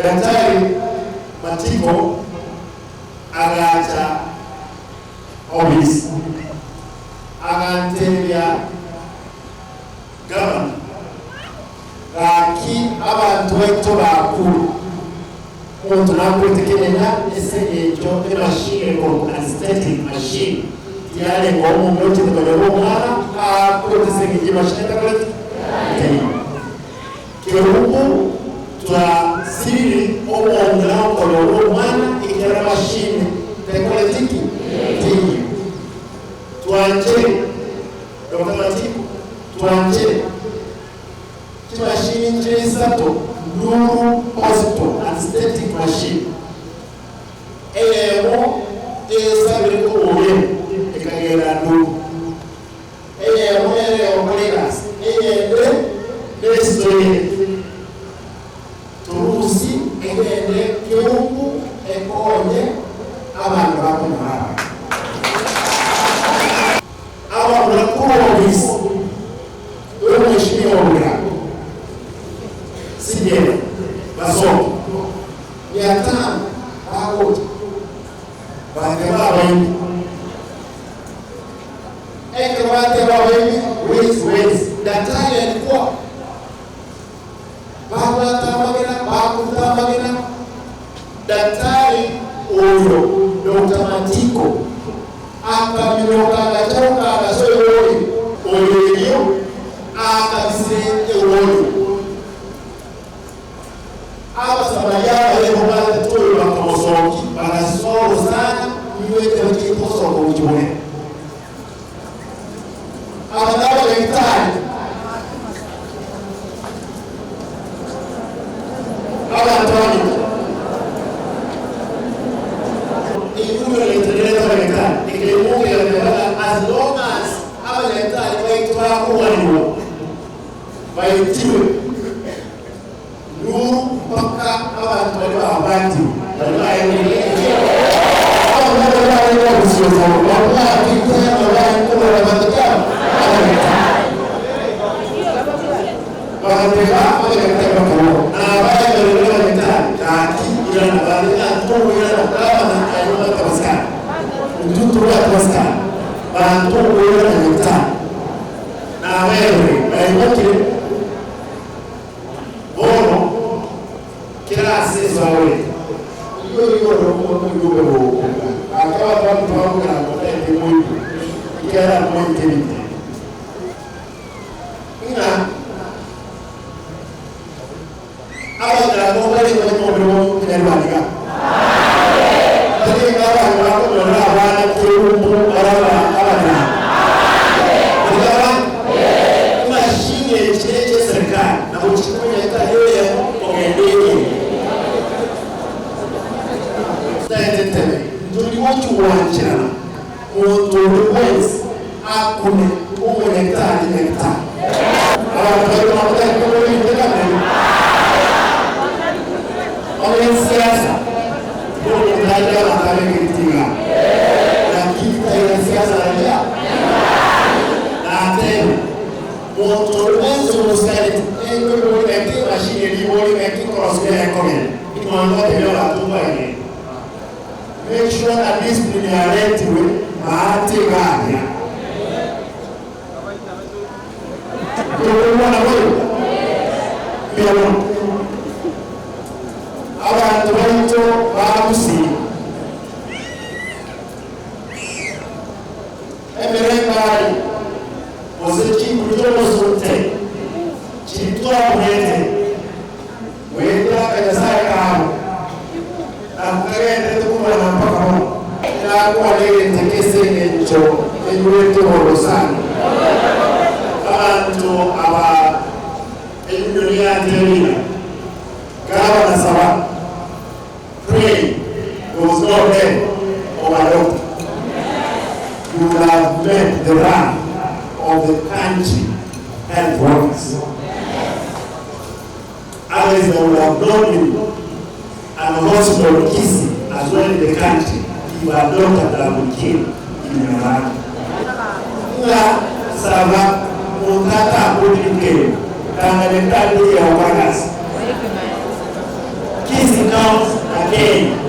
Daktari Matiko agacha office agantebya gavana laki abantu baito bakulu omuntu nakutekereza ese ekyo emashine ko anesthetic machine yale ngomu mmoja kwa mwana akutesengeje mashine takaleti kirubu twa siri omongera ko mwana ikera mashine takaleti tingi twanje Dr. Matiko twanje machine njesato Nuru Hospital anesthetic machine eyo esabire ko oye ekagera Nuru eyo eyo kolegas eyende nesitoye turusi egende kyungu ekonye abantu bakumara aba murakuobis uyo mheshimiwa wa Sijeni, masomo, miatano, hakote, baadeba wengi. Eke baadeba wengi, wezi. Daktari alikuwa, bakutamagina. Daktari uyo, Dr. Matiko, akamiloka, agachoka, agasoyo woli. Oyo, akabisire woli. Aba sabaya wale mwana tuwe wakamosoki wanasoro sana niwete wakikoso kwa ujumwe aba naba daktari aba Antoni ilume leteleza daktari ikimungu ya daktari as long as aba daktari waitwa kuwa niwo waitiwe Nuru mpaka abantu bali abantu kila sisi wawe hiyo roho akawa watu wangu na mtende mwingi kila mmoja ni ina hawa ndio wale wanao kinalibadilika ndio kama wako ndio wana kirubu barabara abana mashine cheche serikali na uchukua hata hiyo ya ongezeke tuliwachu wanjana umuntu wese akune umunetari nekta abantu bakora ko bindegane siasa ndio ndio bakare kitinga lakini ile siasa ya na tena umuntu wese umusaidia ndio ndio mashine ni boli na crossfire komen tumanga ndio atumba ile. Make sure that this minority will mahati gani. Tunaona wewe. Pia abantu baito babusi. Emerengari osechi kujomo sote. Chitwa mwete. Wenda kanyasaya kahamu. Akagenda tukuma na mpaka huko na kwa leo tekese ncho enyweto horosani abantu aba dunia nzima kawa na sawa pray was not there overlooked. You have met the rank of the country health workers. Others that would have known you and hospital kissing as well in the country, you are not that will kill in your life. Nga sava mutata kudike kanga netali ya wagas. Kings County again.